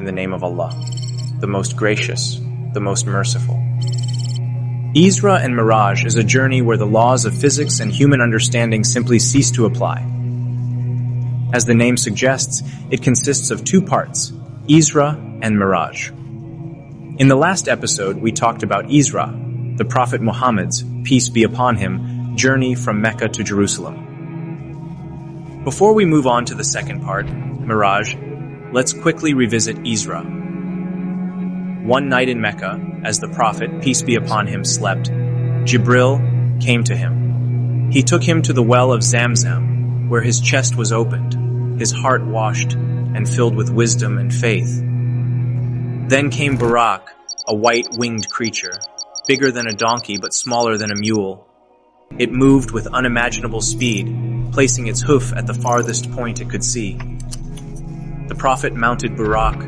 in the name of Allah, the most gracious, the most merciful. Isra and Miraj is a journey where the laws of physics and human understanding simply cease to apply. As the name suggests, it consists of two parts, Isra and Miraj. In the last episode, we talked about Isra, the Prophet Muhammad's, peace be upon him, journey from Mecca to Jerusalem. Before we move on to the second part, Miraj, let's quickly revisit Isra. One night in Mecca, as the Prophet, peace be upon him, slept, Jibril came to him. He took him to the well of Zamzam, where his chest was opened, his heart washed and filled with wisdom and faith. Then came Burak, a white-winged creature, bigger than a donkey but smaller than a mule. It moved with unimaginable speed, placing its hoof at the farthest point it could see. The Prophet mounted Burak,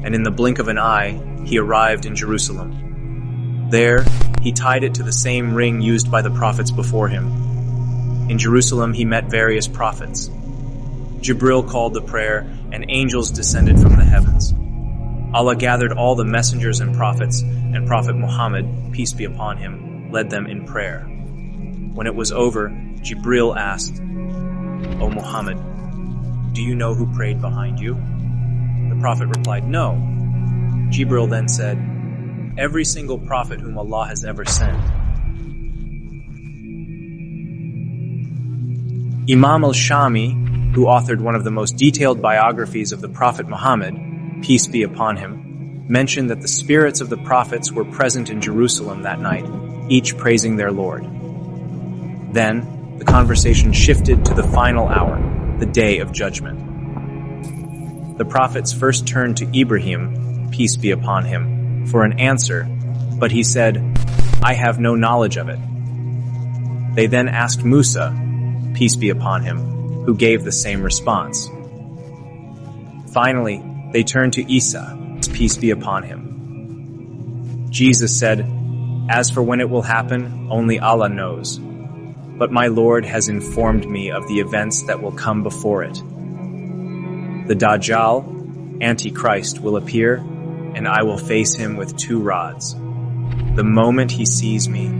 and in the blink of an eye, he arrived in Jerusalem. There, he tied it to the same ring used by the prophets before him. In Jerusalem, he met various prophets. Jibril called the prayer, and angels descended from the heavens. Allah gathered all the messengers and prophets, and Prophet Muhammad, peace be upon him, led them in prayer. When it was over, Jibril asked, "O Muhammad, do you know who prayed behind you?" The Prophet replied, "No." Jibril then said, "Every single prophet whom Allah has ever sent." Imam al-Shami, who authored one of the most detailed biographies of the Prophet Muhammad, peace be upon him, mentioned that the spirits of the prophets were present in Jerusalem that night, each praising their Lord. Then, the conversation shifted to the final hour, the day of judgment. The prophets first turned to Ibrahim, peace be upon him, for an answer, but he said, "I have no knowledge of it." They then asked Musa, peace be upon him, who gave the same response. Finally, they turned to Isa, peace be upon him. Jesus said, "As for when it will happen, only Allah knows. But my Lord has informed me of the events that will come before it. The Dajjal, Antichrist, will appear, and I will face him with 2 rods. The moment he sees me,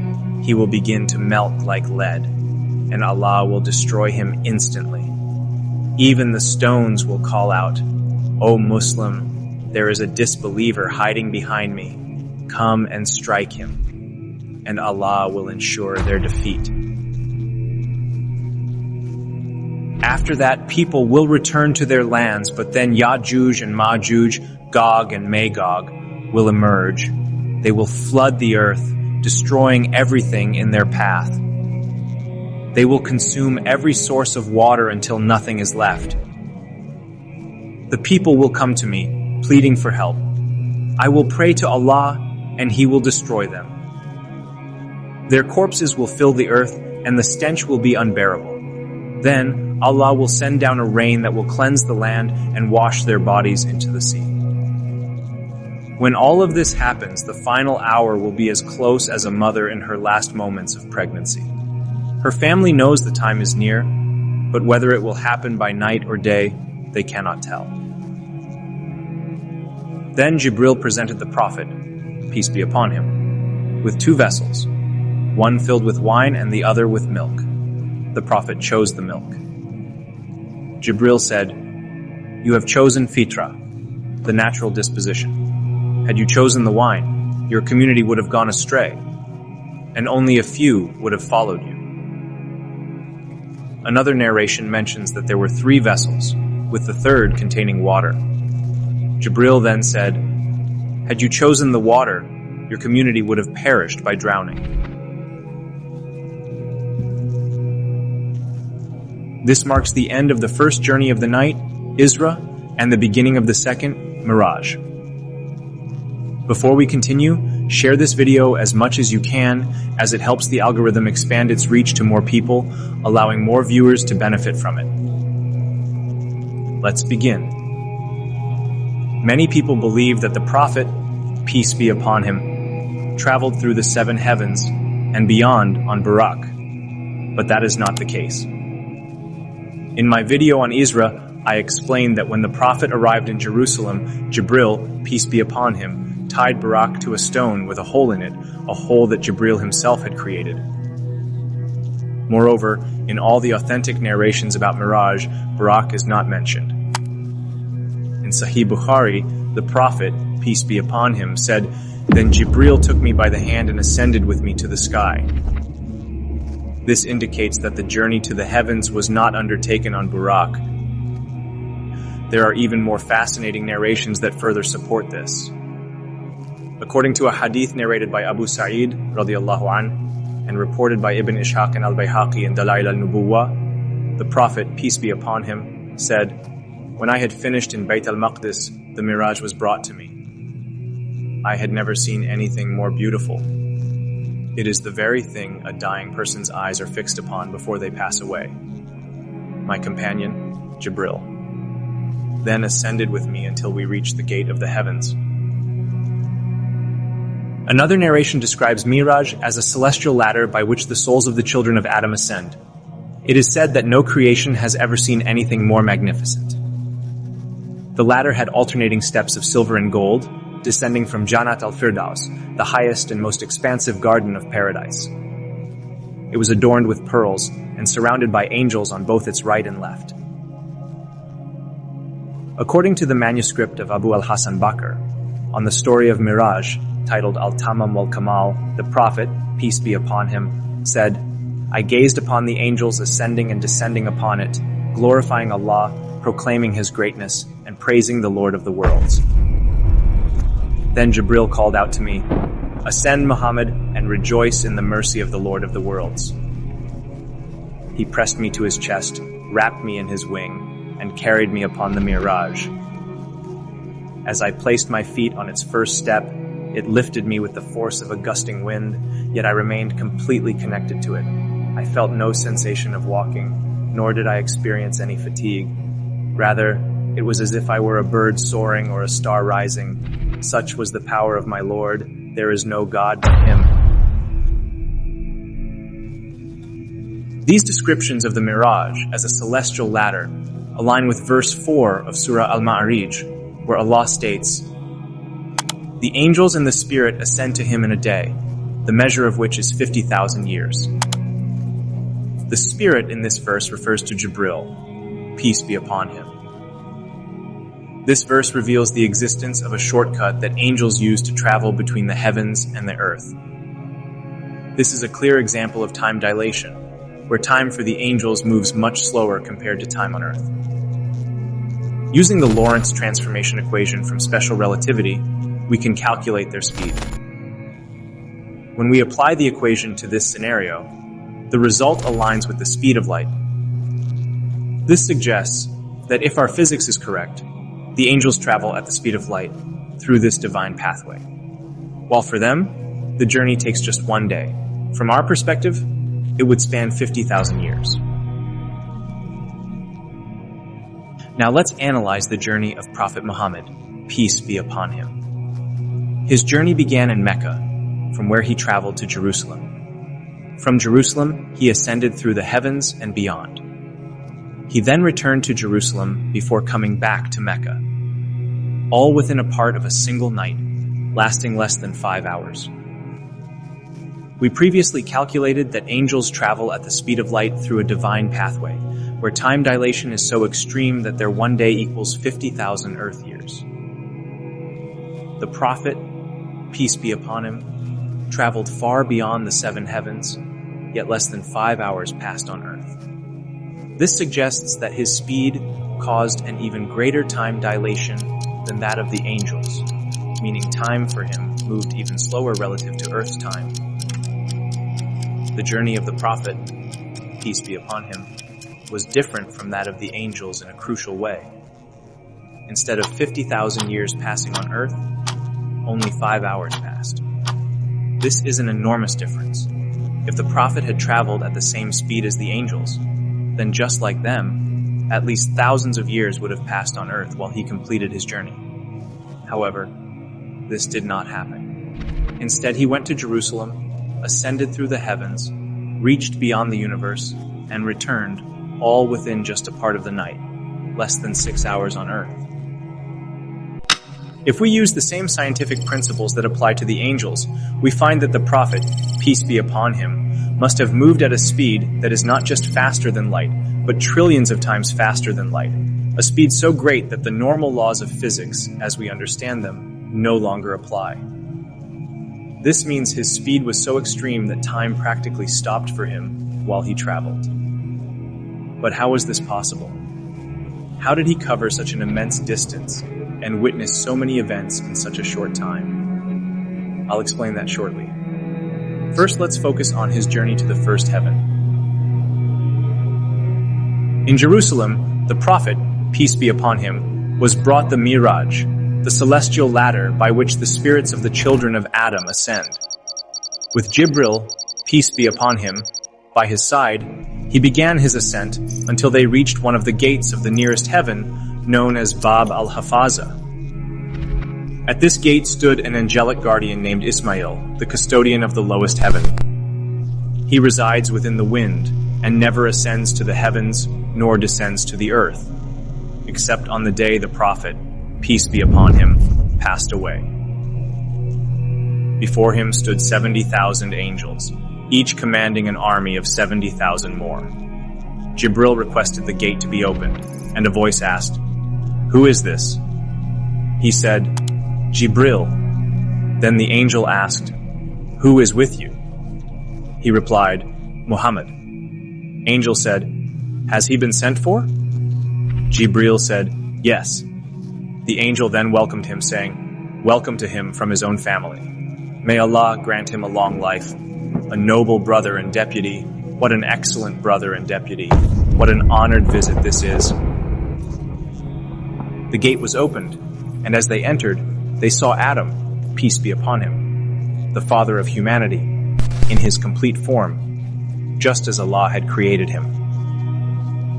he will begin to melt like lead, and Allah will destroy him instantly. Even the stones will call out, 'O Muslim, there is a disbeliever hiding behind me. Come and strike him,' and Allah will ensure their defeat. After that, people will return to their lands, but then Ya'juj and Ma'juj, Gog and Magog, will emerge. They will flood the earth, destroying everything in their path. They will consume every source of water until nothing is left. The people will come to me, pleading for help. I will pray to Allah, and He will destroy them. Their corpses will fill the earth, and the stench will be unbearable. Then Allah will send down a rain that will cleanse the land and wash their bodies into the sea. When all of this happens, the final hour will be as close as a mother in her last moments of pregnancy. Her family knows the time is near, but whether it will happen by night or day, they cannot tell. Then Jibril presented the Prophet, peace be upon him, with 2 vessels, one filled with wine and the other with milk. The Prophet chose the milk. Jibril said, "You have chosen fitra, the natural disposition. Had you chosen the wine, your community would have gone astray, and only a few would have followed you." Another narration mentions that there were 3 vessels, with the 3rd containing water. Jibril then said, "Had you chosen the water, your community would have perished by drowning." This marks the end of the first journey of the night, Isra, and the beginning of the second, Miraj. Before we continue, share this video as much as you can, as it helps the algorithm expand its reach to more people, allowing more viewers to benefit from it. Let's begin. Many people believe that the Prophet, peace be upon him, traveled through the 7 heavens and beyond on Burak, but that is not the case. In my video on Isra, I explained that when the Prophet arrived in Jerusalem, Jibril, peace be upon him, tied Buraq to a stone with a hole in it, a hole that Jibril himself had created. Moreover, in all the authentic narrations about Miraj, Buraq is not mentioned. In Sahih Bukhari, the Prophet, peace be upon him, said, "Then Jibril took me by the hand and ascended with me to the sky." This indicates that the journey to the heavens was not undertaken on Buraq. There are even more fascinating narrations that further support this. According to a hadith narrated by Abu Sa'id radiyallahu anh, and reported by Ibn Ishaq and al-Bayhaqi in Dalail al-Nubuwah, the Prophet, peace be upon him, said, "When I had finished in Bayt al-Maqdis, the Miraj was brought to me. I had never seen anything more beautiful. It is the very thing a dying person's eyes are fixed upon before they pass away. My companion, Jibril, then ascended with me until we reached the gate of the heavens." Another narration describes Miraj as a celestial ladder by which the souls of the children of Adam ascend. It is said that no creation has ever seen anything more magnificent. The ladder had alternating steps of silver and gold, descending from Jannat al-Firdaus, the highest and most expansive garden of paradise. It was adorned with pearls and surrounded by angels on both its right and left. According to the manuscript of Abu al-Hasan Bakr, on the story of Miraj, titled Al-Tamam wal-Kamal, the Prophet, peace be upon him, said, "I gazed upon the angels ascending and descending upon it, glorifying Allah, proclaiming His greatness, and praising the Lord of the worlds. Then Jibril called out to me, 'Ascend, Muhammad, and rejoice in the mercy of the Lord of the worlds.' He pressed me to his chest, wrapped me in his wing, and carried me upon the Miraj. As I placed my feet on its first step, it lifted me with the force of a gusting wind, yet I remained completely connected to it. I felt no sensation of walking, nor did I experience any fatigue. Rather, it was as if I were a bird soaring or a star rising. Such was the power of my Lord. There is no God but Him." These descriptions of the Miraj as a celestial ladder align with verse 4 of Surah Al-Ma'arij, where Allah states, "The angels and the Spirit ascend to Him in a day, the measure of which is 50,000 years." The Spirit in this verse refers to Jibril, peace be upon him. This verse reveals the existence of a shortcut that angels use to travel between the heavens and the earth. This is a clear example of time dilation, where time for the angels moves much slower compared to time on earth. Using the Lorentz transformation equation from special relativity, we can calculate their speed. When we apply the equation to this scenario, the result aligns with the speed of light. This suggests that if our physics is correct, the angels travel at the speed of light through this divine pathway, while for them, the journey takes just one day. From our perspective, it would span 50,000 years. Now let's analyze the journey of Prophet Muhammad, peace be upon him. His journey began in Mecca, from where he traveled to Jerusalem. From Jerusalem, he ascended through the heavens and beyond. He then returned to Jerusalem before coming back to Mecca, all within a part of a single night, lasting less than 5 hours. We previously calculated that angels travel at the speed of light through a divine pathway, where time dilation is so extreme that their one day equals 50,000 Earth years. The Prophet, peace be upon him, traveled far beyond the 7 heavens, yet less than 5 hours passed on Earth. This suggests that his speed caused an even greater time dilation than that of the angels, meaning time for him moved even slower relative to Earth's time. The journey of the Prophet, peace be upon him, was different from that of the angels in a crucial way. Instead of 50,000 years passing on Earth, only 5 hours passed. This is an enormous difference. If the Prophet had traveled at the same speed as the angels, then just like them, at least thousands of years would have passed on Earth while he completed his journey. However, this did not happen. Instead, he went to Jerusalem, ascended through the heavens, reached beyond the universe, and returned, all within just a part of the night. less than 6 hours on Earth. If we use the same scientific principles that apply to the angels, we find that the Prophet, peace be upon him, must have moved at a speed that is not just faster than light, but trillions of times faster than light, a speed so great that the normal laws of physics, as we understand them, no longer apply. This means his speed was so extreme that time practically stopped for him while he traveled. But how was this possible? How did he cover such an immense distance and witness so many events in such a short time? I'll explain that shortly. First, let's focus on his journey to the first heaven. In Jerusalem, the Prophet, peace be upon him, was brought the Miraj, the celestial ladder by which the spirits of the children of Adam ascend. With Jibril, peace be upon him, by his side, he began his ascent until they reached one of the gates of the nearest heaven, known as Bab al-Hafaza. At this gate stood an angelic guardian named Ismail, the custodian of the lowest heaven. He resides within the wind and never ascends to the heavens nor descends to the earth, except on the day the Prophet, peace be upon him, passed away. Before him stood 70,000 angels, each commanding an army of 70,000 more. Jibril requested the gate to be opened, and a voice asked, "Who is this?" He said, "Jibril." Then the angel asked, "Who is with you?" He replied, "Muhammad." Angel said, "Has he been sent for?" Jibril said, "Yes." The angel then welcomed him, saying, "Welcome to him from his own family. May Allah grant him a long life. A noble brother and deputy. What an excellent brother and deputy. What an honored visit this is." The gate was opened, and as they entered, they saw Adam, peace be upon him, the father of humanity, in his complete form, just as Allah had created him.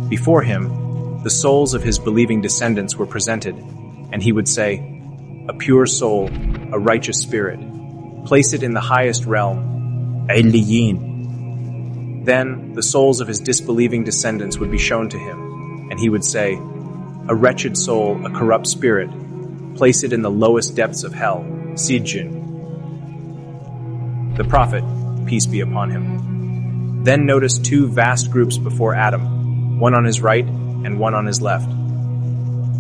Before him, the souls of his believing descendants were presented, and he would say, "A pure soul, a righteous spirit, place it in the highest realm, Illiyin." Then the souls of his disbelieving descendants would be shown to him, and he would say, "A wretched soul, a corrupt spirit, place it in the lowest depths of hell, Sijin." The Prophet, peace be upon him, then noticed two vast groups before Adam, one on his right and one on his left.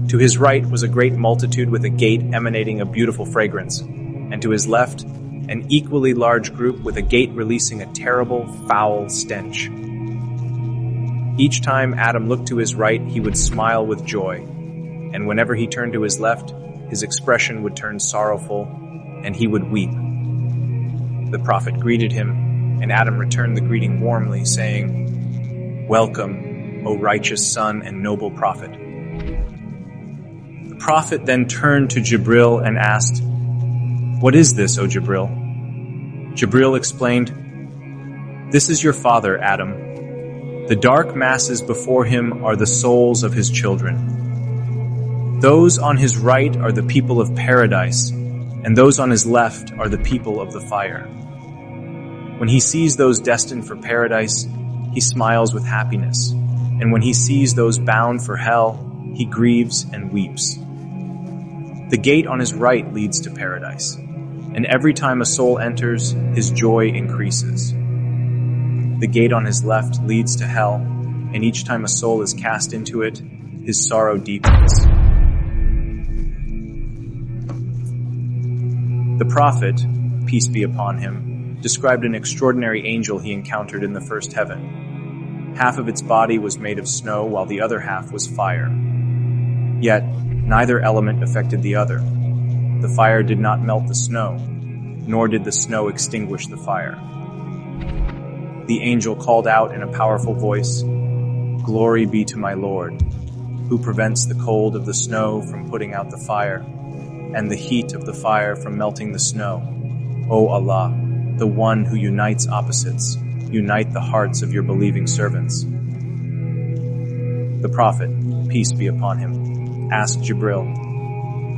To his right was a great multitude with a gate emanating a beautiful fragrance, and to his left, an equally large group with a gate releasing a terrible, foul stench. Each time Adam looked to his right, he would smile with joy, and whenever he turned to his left, his expression would turn sorrowful, and he would weep. The Prophet greeted him, and Adam returned the greeting warmly, saying, "Welcome, O righteous son and noble Prophet." The Prophet then turned to Jibril and asked, "What is this, O Jibril?" Jibril explained, "This is your father, Adam. The dark masses before him are the souls of his children. Those on his right are the people of paradise, and those on his left are the people of the fire. When he sees those destined for paradise, he smiles with happiness, and when he sees those bound for hell, he grieves and weeps. The gate on his right leads to paradise, and every time a soul enters, his joy increases. The gate on his left leads to hell, and each time a soul is cast into it, his sorrow deepens." The Prophet, peace be upon him, described an extraordinary angel he encountered in the first heaven. Half of its body was made of snow, while the other half was fire. Yet, neither element affected the other. The fire did not melt the snow, nor did the snow extinguish the fire. The angel called out in a powerful voice, "Glory be to my Lord, who prevents the cold of the snow from putting out the fire, and the heat of the fire from melting the snow. O Allah, the one who unites opposites, unite the hearts of your believing servants." The Prophet, peace be upon him, asked Jibril,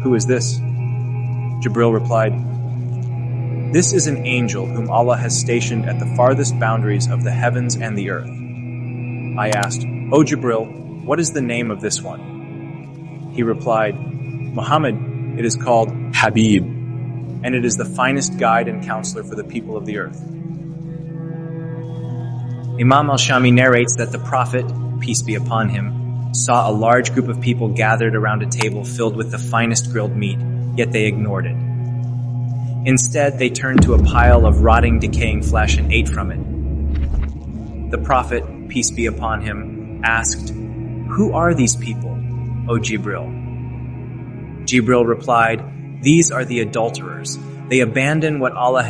"Who is this?" Jibril replied, "This is an angel whom Allah has stationed at the farthest boundaries of the heavens and the earth." I asked, "O Jibril, what is the name of this one?" He replied, Muhammad, it is called Habib, and it is the finest guide and counselor for the people of the earth. Imam al-Shami narrates that the Prophet, peace be upon him, saw a large group of people gathered around a table filled with the finest grilled meat, yet they ignored it. Instead, they turned to a pile of rotting, decaying flesh and ate from it. The Prophet, peace be upon him, asked, "Who are these people, O Jibril?" Jibril replied, "These are the adulterers. They abandon what Allah has